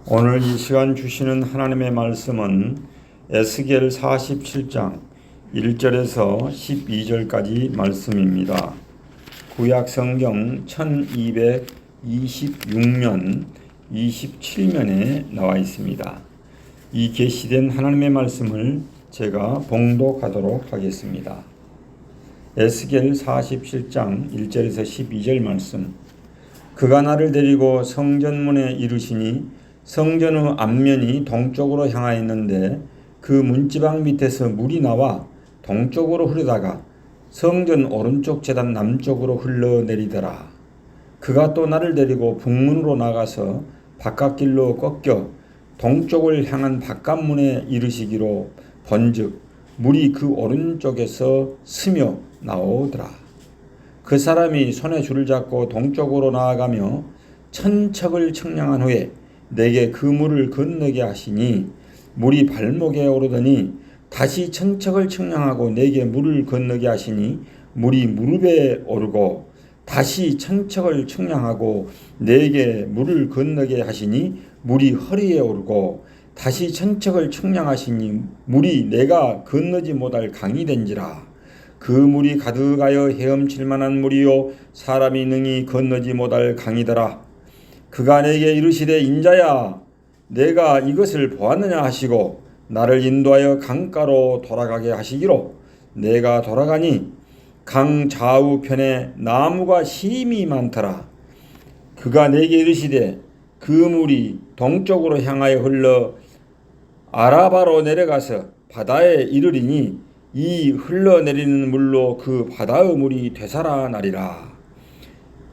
오늘 이 시간 주시는 하나님의 말씀은 에스겔 47장 1절에서 12절까지 말씀입니다. 구약 성경 1226면 27면에 나와 있습니다. 이 계시된 하나님의 말씀을 제가 봉독하도록 하겠습니다. 에스겔 47장 1절에서 12절 말씀. 그가 나를 데리고 성전문에 이르시니 성전의 앞면이 동쪽으로 향하였는데 그 문지방 밑에서 물이 나와 동쪽으로 흐르다가 성전 오른쪽 제단 남쪽으로 흘러내리더라. 그가 또 나를 데리고 북문으로 나가서 바깥길로 꺾여 동쪽을 향한 바깥문에 이르시기로 번즉 물이 그 오른쪽에서 스며 나오더라. 그 사람이 손에 줄을 잡고 동쪽으로 나아가며 천척을 청량한 후에 내게 그 물을 건너게 하시니 물이 발목에 오르더니 다시 천척을 청량하고 내게 물을 건너게 하시니 물이 무릎에 오르고 다시 천척을 청량하고 내게 물을 건너게 하시니 물이 허리에 오르고 다시 천척을 청량하시니 물이 내가 건너지 못할 강이 된지라. 그 물이 가득하여 헤엄칠 만한 물이요 사람이 능히 건너지 못할 강이더라. 그가 내게 이르시되 인자야 내가 이것을 보았느냐 하시고 나를 인도하여 강가로 돌아가게 하시기로 내가 돌아가니 강 좌우편에 나무가 심히 많더라. 그가 내게 이르시되 그 물이 동쪽으로 향하여 흘러 아라바로 내려가서 바다에 이르리니 이 흘러내리는 물로 그 바다의 물이 되살아나리라.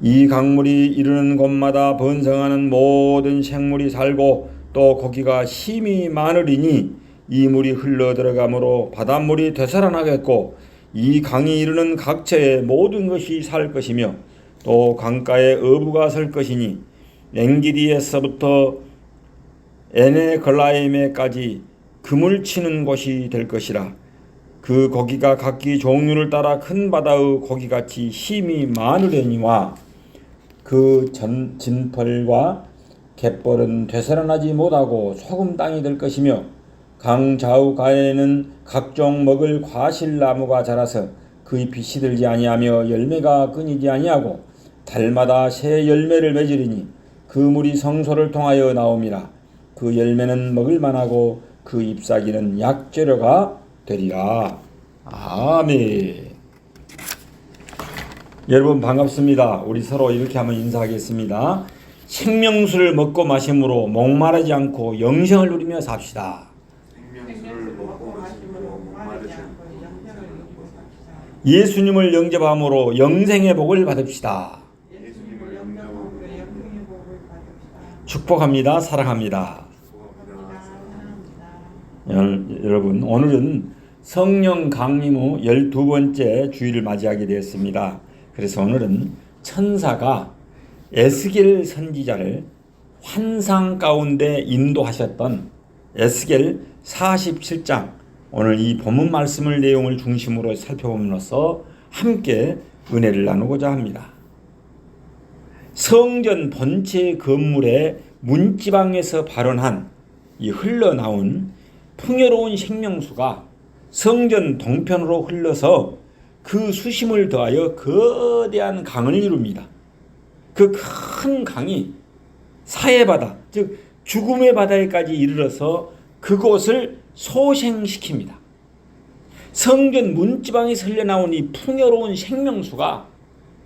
이 강물이 이르는 곳마다 번성하는 모든 생물이 살고 또 고기가 심히 많으리니 이 물이 흘러 들어가므로 바닷물이 되살아나겠고 이 강이 이르는 각처에 모든 것이 살 것이며 또 강가에 어부가 설 것이니 엥기디에서부터 에네글라임에까지 그물 치는 곳이 될 것이라. 그 고기가 각기 종류를 따라 큰 바다의 고기같이 힘이 많으려니와 그 진펄과 갯벌은 되살아나지 못하고 소금 땅이 될 것이며 강 좌우 가에는 각종 먹을 과실나무가 자라서 그 잎이 시들지 아니하며 열매가 끊이지 아니하고 달마다 새 열매를 맺으리니 그 물이 성소를 통하여 나옴이라. 그 열매는 먹을 만하고 그 잎사귀는 약재료가 되리라. 아멘. 여러분 반갑습니다. 우리 서로 이렇게 한번 인사하겠습니다. 생명수를 먹고 마심으로 목마르지 않고 영생을 누리며 삽시다. 생명수를 먹고 마심으로 목마르지 않고 영생을 누리고 삽시다. 예수님을 영접함으로 영생의 복을 받읍시다. 예수님을 영접함으로 영생의 복을 받읍시다. 축복합니다. 사랑합니다. 사랑합니다. 여러분 오늘은 성령 강림 후 12번째 주일을 맞이하게 되었습니다. 그래서 오늘은 천사가 에스겔 선지자를 환상 가운데 인도하셨던 에스겔 47장 오늘 이 본문 말씀을 내용을 중심으로 살펴보면서 함께 은혜를 나누고자 합니다. 성전 본체 건물의 문지방에서 발원한 이 흘러나온 풍요로운 생명수가 성전 동편으로 흘러서 그 수심을 더하여 거대한 강을 이룹니다. 그 큰 강이 사해바다, 즉 죽음의 바다에까지 이르러서 그곳을 소생시킵니다. 성전 문지방에서 흘러나온 이 풍요로운 생명수가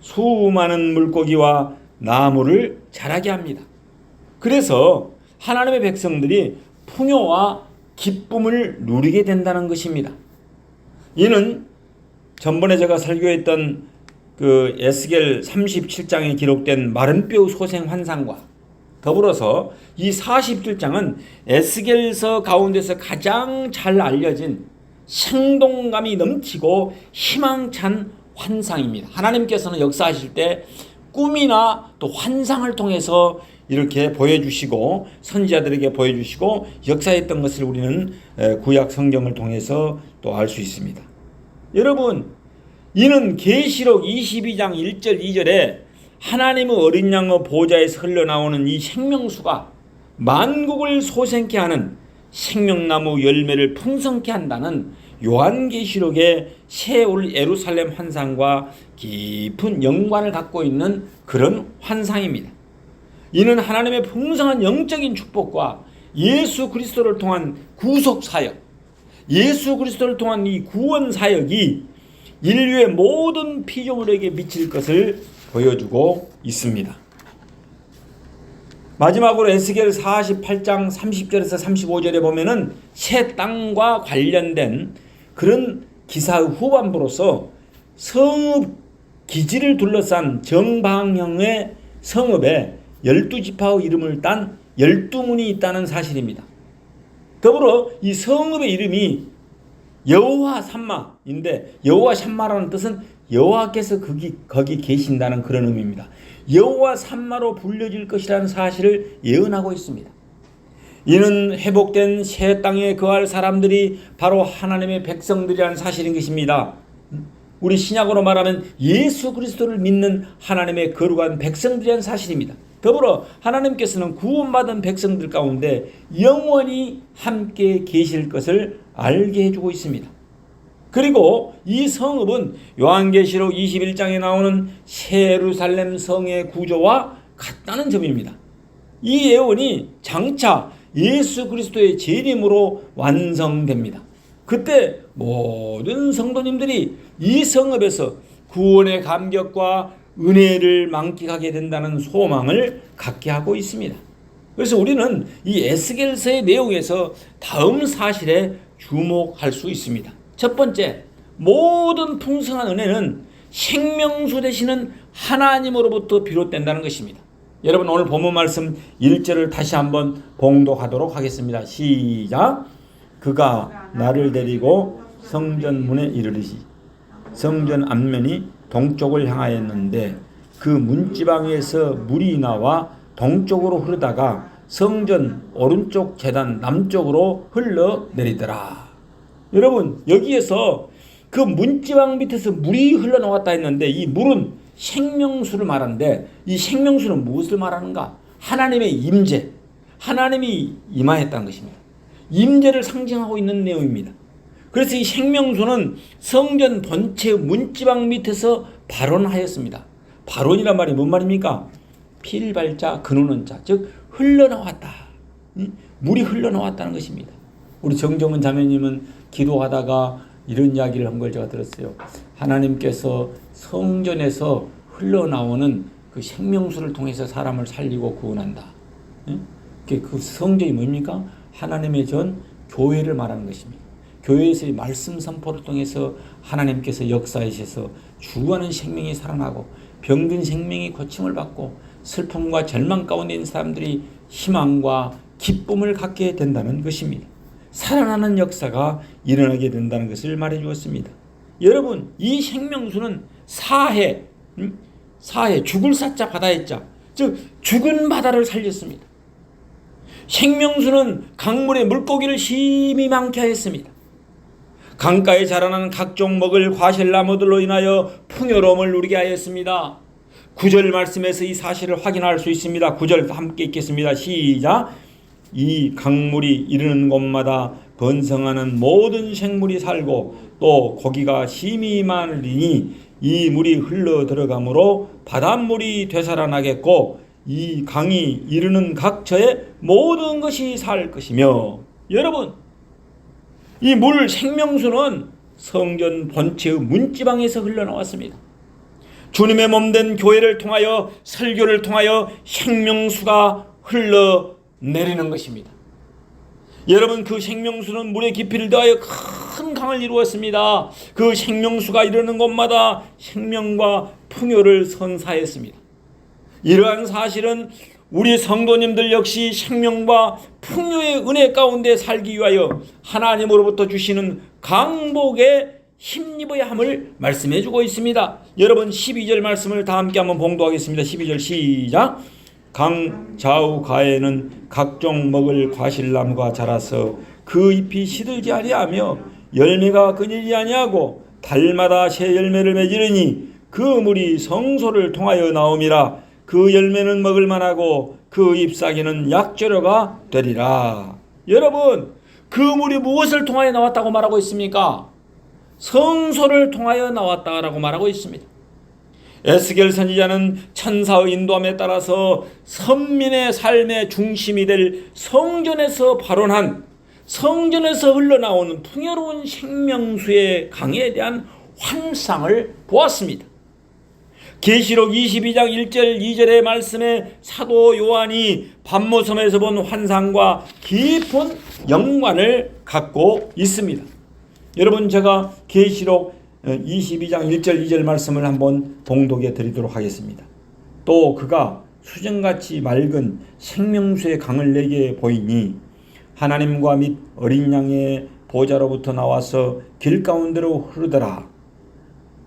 수많은 물고기와 나무를 자라게 합니다. 그래서 하나님의 백성들이 풍요와 기쁨을 누리게 된다는 것입니다. 이는 전번에 제가 설교했던 그 에스겔 37장에 기록된 마른뼈 소생 환상과 더불어서 이 47장은 에스겔서 가운데서 가장 잘 알려진 생동감이 넘치고 희망찬 환상입니다. 하나님께서는 역사하실 때 꿈이나 또 환상을 통해서 이렇게 보여주시고 선지자들에게 보여주시고 역사했던 것을 우리는 구약 성경을 통해서 또 알 수 있습니다. 여러분 이는 계시록 22장 1절 2절에 하나님의 어린 양의 보좌에서 흘러나오는 이 생명수가 만국을 소생케 하는 생명나무 열매를 풍성케 한다는 요한계시록의 새올 예루살렘 환상과 깊은 연관을 갖고 있는 그런 환상입니다. 이는 하나님의 풍성한 영적인 축복과 예수 그리스도를 통한 구속 사역, 예수 그리스도를 통한 이 구원 사역이 인류의 모든 피조물에게 미칠 것을 보여주고 있습니다. 마지막으로 에스겔 48장 30절에서 35절에 보면은 새 땅과 관련된 그런 기사의 후반부로서 성읍 기지를 둘러싼 정방형의 성읍에 12지파의 이름을 딴 12문이 있다는 사실입니다. 더불어 이 성읍의 이름이 여호와 샴마인데, 여호와 샴마라는 뜻은 여호와께서 거기 계신다는 그런 의미입니다. 여호와 샴마로 불려질 것이라는 사실을 예언하고 있습니다. 이는 회복된 새 땅에 거할 사람들이 바로 하나님의 백성들이라는 사실인 것입니다. 우리 신약으로 말하면 예수 그리스도를 믿는 하나님의 거룩한 백성들이라는 사실입니다. 더불어 하나님께서는 구원받은 백성들 가운데 영원히 함께 계실 것을 알게 해주고 있습니다. 그리고 이 성읍은 요한계시록 21장에 나오는 새 예루살렘 성의 구조와 같다는 점입니다. 이 예언이 장차 예수 그리스도의 재림으로 완성됩니다. 그때 모든 성도님들이 이 성읍에서 구원의 감격과 은혜를 만끽하게 된다는 소망을 갖게 하고 있습니다. 그래서 우리는 이 에스겔서의 내용에서 다음 사실에 주목할 수 있습니다. 첫 번째, 모든 풍성한 은혜는 생명수 되시는 하나님으로부터 비롯된다는 것입니다. 여러분, 오늘 본문 말씀 1절을 다시 한번 봉독하도록 하겠습니다. 시작. 그가 나를 데리고 성전 문에 이르르시. 성전 앞면이 동쪽을 향하였는데 그 문지방에서 물이 나와 동쪽으로 흐르다가 성전 오른쪽 제단 남쪽으로 흘러내리더라. 여러분, 여기에서 그 문지방 밑에서 물이 흘러나왔다 했는데, 이 물은 생명수를 말하는데, 이 생명수는 무엇을 말하는가? 하나님의 임재, 하나님이 임하였다는 것입니다. 임재를 상징하고 있는 내용입니다. 그래서 이 생명수는 성전 본체의 문지방 밑에서 발원하였습니다. 발원이란 말이 뭔 말입니까? 필발자 근원은 자, 즉 흘러나왔다. 물이 흘러나왔다는 것입니다. 우리 정정은 자매님은 기도하다가 이런 이야기를 한 걸 제가 들었어요. 하나님께서 성전에서 흘러나오는 그 생명수를 통해서 사람을 살리고 구원한다. 그 성전이 뭡니까? 하나님의 전 교회를 말하는 것입니다. 교회에서의 말씀 선포를 통해서 하나님께서 역사하셔서 죽어가는 생명이 살아나고 병든 생명이 고침을 받고 슬픔과 절망 가운데 있는 사람들이 희망과 기쁨을 갖게 된다는 것입니다. 살아나는 역사가 일어나게 된다는 것을 말해 주었습니다. 여러분, 이 생명수는 사해, 죽을 사자 바다의 자, 즉 죽은 바다를 살렸습니다. 생명수는 강물의 물고기를 심히 많게 하였습니다. 강가에 자라나는 각종 먹을 과실나무들로 인하여 풍요로움을 누리게 하였습니다. 9절 말씀에서 이 사실을 확인할 수 있습니다. 9절 함께 읽겠습니다. 시작. 이 강물이 이르는 곳마다 번성하는 모든 생물이 살고 또 고기가 심히 많으리니 이 물이 흘러 들어가므로 바닷물이 되살아나겠고 이 강이 이르는 각처에 모든 것이 살 것이며. 여러분, 이 물 생명수는 성전 본체의 문지방에서 흘러나왔습니다. 주님의 몸된 교회를 통하여, 설교를 통하여 생명수가 흘러내리는 것입니다. 여러분, 그 생명수는 물의 깊이를 더하여 큰 강을 이루었습니다. 그 생명수가 이르는 곳마다 생명과 풍요를 선사했습니다. 이러한 사실은 우리 성도님들 역시 생명과 풍요의 은혜 가운데 살기 위하여 하나님으로부터 주시는 강복에 힘입어야 함을 말씀해 주고 있습니다. 여러분, 12절 말씀을 다 함께 한번 봉독하겠습니다. 12절 시작. 강 좌우 가에는 각종 먹을 과실나무가 자라서 그 잎이 시들지 아니하며 열매가 끊이지 아니하고 달마다 새 열매를 맺으리니 그 물이 성소를 통하여 나옴이라. 그 열매는 먹을 만하고 그 잎사귀는 약재료가 되리라. 여러분, 그 물이 무엇을 통하여 나왔다고 말하고 있습니까? 성소를 통하여 나왔다라고 말하고 있습니다. 에스겔 선지자는 천사의 인도함에 따라서 선민의 삶의 중심이 될 성전에서 발원한, 성전에서 흘러나오는 풍요로운 생명수의 강에 대한 환상을 보았습니다. 계시록 22장 1절 2절의 말씀에 사도 요한이 반모섬에서 본 환상과 깊은 연관을 갖고 있습니다. 여러분, 제가 계시록 22장 1절 2절 말씀을 한번 봉독해 드리도록 하겠습니다. 또 그가 수정같이 맑은 생명수의 강을 내게 보이니 하나님과 및 어린 양의 보좌로부터 나와서 길 가운데로 흐르더라.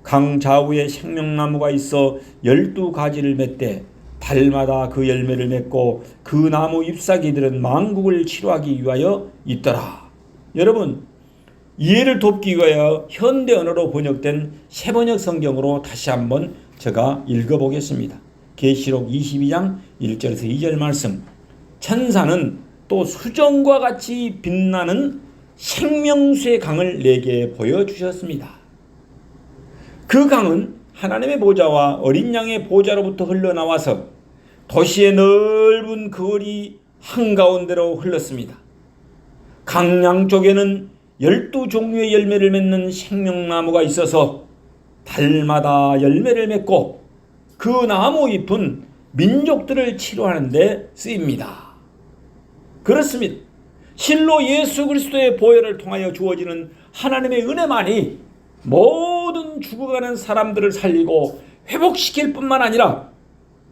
강 좌우에 생명나무가 있어 12가지를 맺되 달마다 그 열매를 맺고 그 나무 잎사귀들은 만국을 치료하기 위하여 있더라. 여러분, 이해를 돕기 위하여 현대 언어로 번역된 새번역 성경으로 다시 한번 제가 읽어보겠습니다. 계시록 22장 1절에서 2절 말씀. 천사는 또 수정과 같이 빛나는 생명수의 강을 내게 보여주셨습니다. 그 강은 하나님의 보좌와 어린 양의 보좌로부터 흘러나와서 도시의 넓은 거리 한가운데로 흘렀습니다. 강 양쪽에는 12종류의 열매를 맺는 생명나무가 있어서 달마다 열매를 맺고 그 나무 잎은 민족들을 치료하는 데 쓰입니다. 그렇습니다. 실로 예수 그리스도의 보혈을 통하여 주어지는 하나님의 은혜만이 모든 죽어가는 사람들을 살리고 회복시킬 뿐만 아니라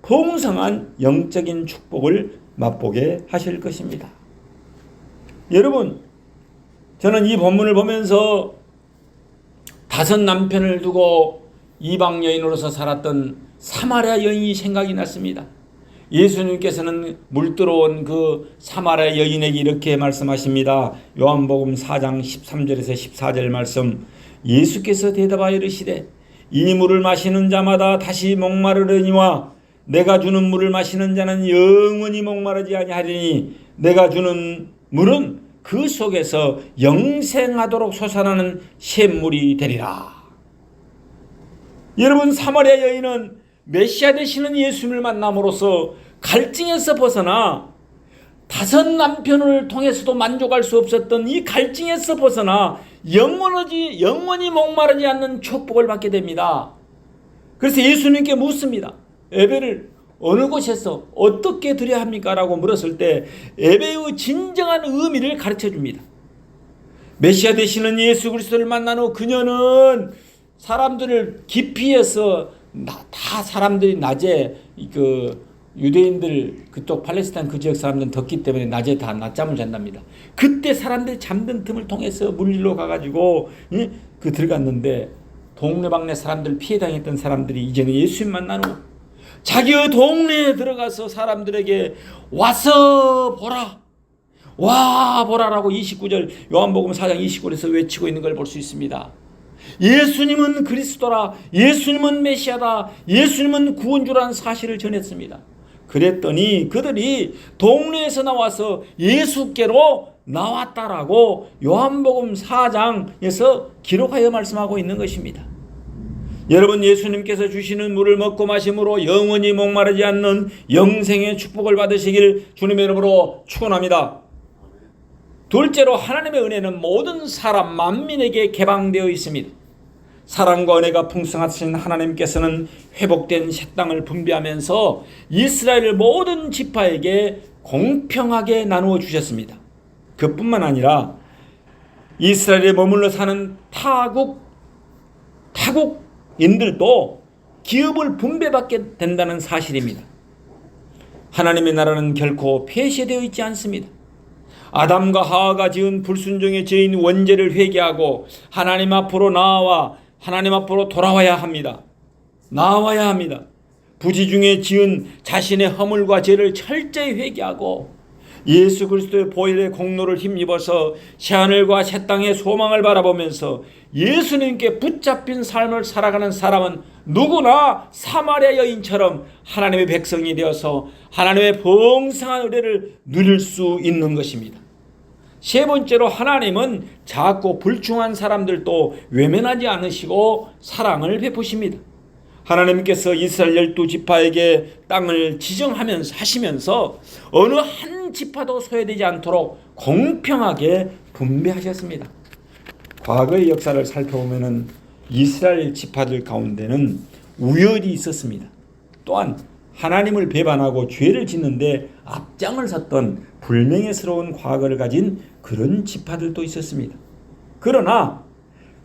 풍성한 영적인 축복을 맛보게 하실 것입니다. 여러분, 저는 이 본문을 보면서 5 남편을 두고 이방 여인으로서 살았던 사마리아 여인이 생각이 났습니다. 예수님께서는 물들어온 그 사마리아 여인에게 이렇게 말씀하십니다. 요한복음 4장 13절에서 14절 말씀. 예수께서 대답하여 이르시되 이 물을 마시는 자마다 다시 목마르려니와 내가 주는 물을 마시는 자는 영원히 목마르지 아니하리니 내가 주는 물은 그 속에서 영생하도록 솟아나는 샘물이 되리라. 여러분, 사마리아 여인은 메시아 되시는 예수님을 만남으로써 갈증에서 벗어나 5 남편을 통해서도 만족할 수 없었던 이 갈증에서 벗어나 영원히 목마르지 않는 축복을 받게 됩니다. 그래서 예수님께 묻습니다. 예배를 어느 곳에서 어떻게 드려야 합니까? 라고 물었을 때 예배의 진정한 의미를 가르쳐 줍니다. 메시아 되시는 예수 그리스도를 만난 후 그녀는 사람들을 기피해서 다 사람들이 낮에 유대인들 그쪽 팔레스타인 그 지역 사람들은 덥기 때문에 낮에 다 낮잠을 잔답니다. 그때 사람들이 잠든 틈을 통해서 물리로 가가지고 들어갔는데 동네방네 사람들 피해 당했던 사람들이 이제는 예수님 만난 후 자기의 동네에 들어가서 사람들에게 와서 보라, 와 보라라고 29절 요한복음 4장 29절에서 외치고 있는 걸 볼 수 있습니다. 예수님은 그리스도라, 예수님은 메시아다, 예수님은 구원주라는 사실을 전했습니다. 그랬더니 그들이 동네에서 나와서 예수께로 나왔다라고 요한복음 4장에서 기록하여 말씀하고 있는 것입니다. 여러분, 예수님께서 주시는 물을 먹고 마심으로 영원히 목마르지 않는 영생의 축복을 받으시길 주님의 이름으로 축원합니다. 둘째로, 하나님의 은혜는 모든 사람 만민에게 개방되어 있습니다. 사랑과 은혜가 풍성하신 하나님께서는 회복된 새 땅을 분배하면서 이스라엘 모든 지파에게 공평하게 나누어 주셨습니다. 그뿐만 아니라 이스라엘에 머물러 사는 타국인들도 기업을 분배받게 된다는 사실입니다. 하나님의 나라는 결코 폐쇄되어 있지 않습니다. 아담과 하와가 지은 불순종의 죄인 원죄를 회개하고 하나님 앞으로 하나님 앞으로 돌아와야 합니다. 나와야 합니다. 부지중에 지은 자신의 허물과 죄를 철저히 회개하고 예수 그리스도의 보혈의 공로를 힘입어서 새하늘과 새 땅의 소망을 바라보면서 예수님께 붙잡힌 삶을 살아가는 사람은 누구나 사마리아 여인처럼 하나님의 백성이 되어서 하나님의 풍성한 은혜를 누릴 수 있는 것입니다. 세 번째로, 하나님은 작고 불충한 사람들도 외면하지 않으시고 사랑을 베푸십니다. 하나님께서 이스라엘 12지파에게 땅을 하시면서 어느 한 지파도 소외되지 않도록 공평하게 분배하셨습니다. 과거의 역사를 살펴보면 이스라엘 지파들 가운데는 우열이 있었습니다. 또한 하나님을 배반하고 죄를 짓는데 앞장을 섰던 불명예스러운 과거를 가진 그런 지파들도 있었습니다. 그러나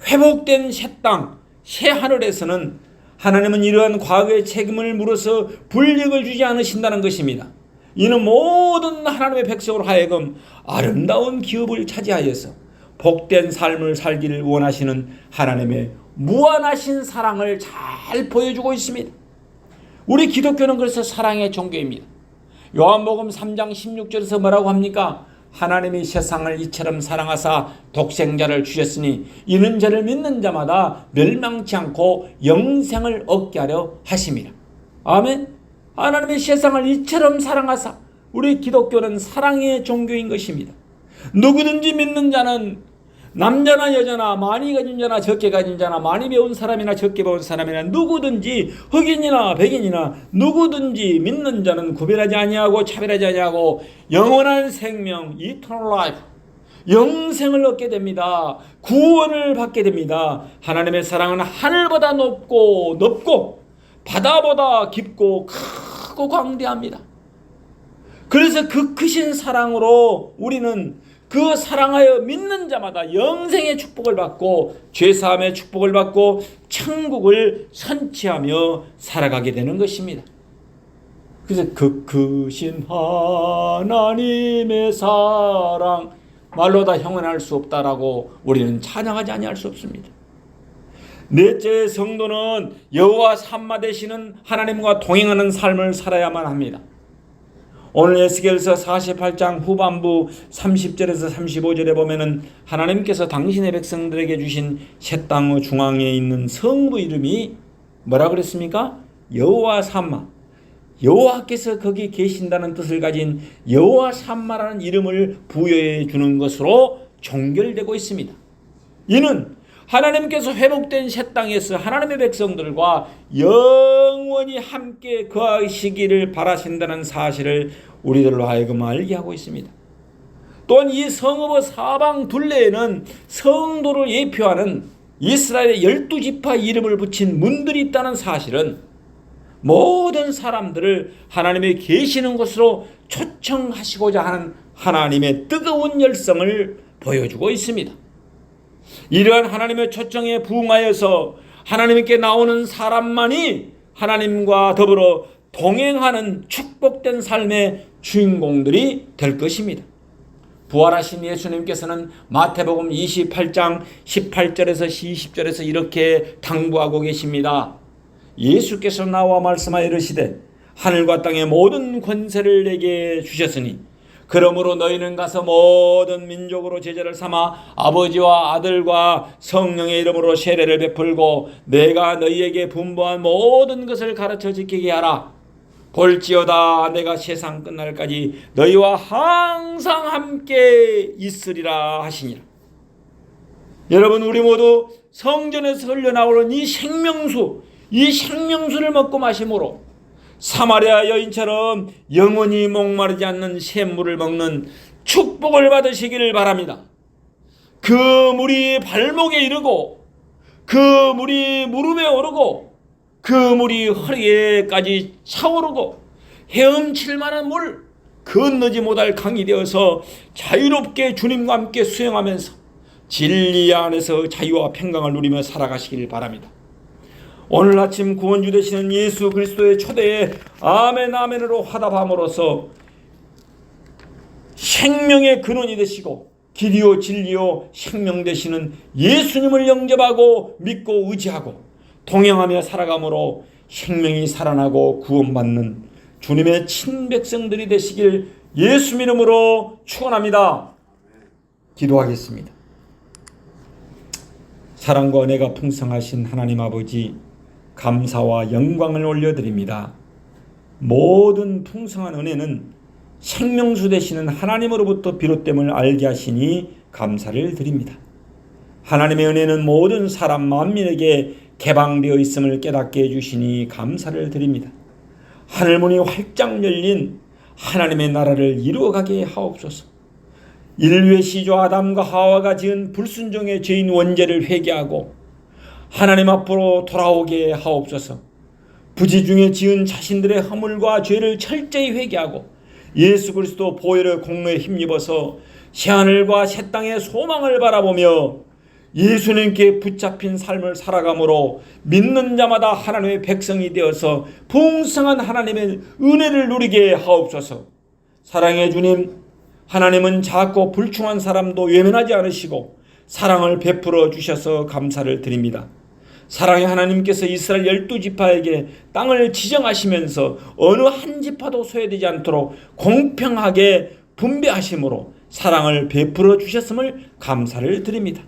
회복된 새 땅, 새 하늘에서는 하나님은 이러한 과거의 책임을 물어서 불이익을 주지 않으신다는 것입니다. 이는 모든 하나님의 백성으로 하여금 아름다운 기업을 차지하여서 복된 삶을 살기를 원하시는 하나님의 무한하신 사랑을 잘 보여주고 있습니다. 우리 기독교는 그래서 사랑의 종교입니다. 요한복음 3장 16절에서 뭐라고 합니까? 하나님이 세상을 이처럼 사랑하사 독생자를 주셨으니 이는 저를 믿는 자마다 멸망치 않고 영생을 얻게 하려 하심이라. 아멘. 하나님이 세상을 이처럼 사랑하사, 우리 기독교는 사랑의 종교인 것입니다. 누구든지 믿는 자는 남자나 여자나 많이 가진 자나 적게 가진 자나 많이 배운 사람이나 적게 배운 사람이나 누구든지 흑인이나 백인이나 누구든지 믿는 자는 구별하지 아니하고 차별하지 아니하고 영원한 생명, eternal life, 영생을 얻게 됩니다. 구원을 받게 됩니다. 하나님의 사랑은 하늘보다 높고 바다보다 깊고 크고 광대합니다. 그래서 그 크신 사랑으로 우리는 그 사랑하여 믿는 자마다 영생의 축복을 받고 죄사함의 축복을 받고 천국을 선취하며 살아가게 되는 것입니다. 그래서 그 크신 하나님의 사랑 말로 다 형언할 수 없다라고 우리는 찬양하지 아니할 수 없습니다. 넷째, 성도는 여호와 삼마 되시는 하나님과 동행하는 삶을 살아야만 합니다. 오늘 에스겔서 48장 후반부 30절에서 35절에 보면은 하나님께서 당신의 백성들에게 주신 새 땅의 중앙에 있는 성부 이름이 뭐라 그랬습니까? 여호와 삼마. 여호와께서 거기 계신다는 뜻을 가진 여호와 삼마라는 이름을 부여해 주는 것으로 종결되고 있습니다. 이는 하나님께서 회복된 새 땅에서 하나님의 백성들과 영원히 함께 거하시기를 바라신다는 사실을 우리들로 하여금 알게 하고 있습니다. 또한 이 성읍의 사방 둘레에는 성도를 예표하는 이스라엘의 12지파 이름을 붙인 문들이 있다는 사실은 모든 사람들을 하나님의 계시는 곳으로 초청하시고자 하는 하나님의 뜨거운 열성을 보여주고 있습니다. 이러한 하나님의 초청에 부응하여서 하나님께 나오는 사람만이 하나님과 더불어 동행하는 축복된 삶의 주인공들이 될 것입니다. 부활하신 예수님께서는 마태복음 28장 18절에서 20절에서 이렇게 당부하고 계십니다. 예수께서 나와 말씀하여 이르시되 하늘과 땅의 모든 권세를 내게 주셨으니 그러므로 너희는 가서 모든 민족으로 제자를 삼아 아버지와 아들과 성령의 이름으로 세례를 베풀고 내가 너희에게 분부한 모든 것을 가르쳐 지키게 하라. 볼지어다 내가 세상 끝날까지 너희와 항상 함께 있으리라 하시니라. 여러분, 우리 모두 성전에서 흘러나오는 이 생명수를 먹고 마심으로 사마리아 여인처럼 영원히 목마르지 않는 샘물을 먹는 축복을 받으시기를 바랍니다. 그 물이 발목에 이르고 그 물이 무릎에 오르고 그 물이 허리에까지 차오르고 헤엄칠 만한 물, 건너지 못할 강이 되어서 자유롭게 주님과 함께 수행하면서 진리 안에서 자유와 평강을 누리며 살아가시길 바랍니다. 오늘 아침 구원주 되시는 예수 그리스도의 초대에 아멘 아멘으로 화답함으로써 생명의 근원이 되시고 길이요 진리요 생명 되시는 예수님을 영접하고 믿고 의지하고 동행하며 살아감으로 생명이 살아나고 구원받는 주님의 친백성들이 되시길 예수 이름으로 축원합니다. 기도하겠습니다. 사랑과 은혜가 풍성하신 하나님 아버지, 감사와 영광을 올려드립니다. 모든 풍성한 은혜는 생명수 되시는 하나님으로부터 비롯됨을 알게 하시니 감사를 드립니다. 하나님의 은혜는 모든 사람 만민에게 개방되어 있음을 깨닫게 해주시니 감사를 드립니다. 하늘문이 활짝 열린 하나님의 나라를 이루어가게 하옵소서. 인류의 시조 아담과 하와가 지은 불순종의 죄인 원죄를 회개하고 하나님 앞으로 돌아오게 하옵소서. 부지 중에 지은 자신들의 허물과 죄를 철저히 회개하고 예수 그리스도 보혈의 공로에 힘입어서 새하늘과 새 땅의 소망을 바라보며 예수님께 붙잡힌 삶을 살아감으로 믿는 자마다 하나님의 백성이 되어서 풍성한 하나님의 은혜를 누리게 하옵소서. 사랑의 주님, 하나님은 작고 불충한 사람도 외면하지 않으시고 사랑을 베풀어 주셔서 감사를 드립니다. 사랑의 하나님께서 이스라엘 12지파에게 땅을 지정하시면서 어느 한 지파도 소외되지 않도록 공평하게 분배하심으로 사랑을 베풀어 주셨음을 감사를 드립니다.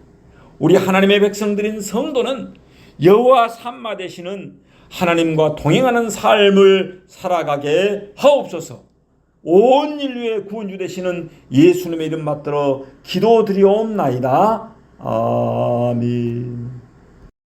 우리 하나님의 백성들인 성도는 여호와 삼마 되시는 하나님과 동행하는 삶을 살아가게 하옵소서. 온 인류의 구원주 되시는 예수님의 이름 받들어 기도드리옵나이다. 아멘.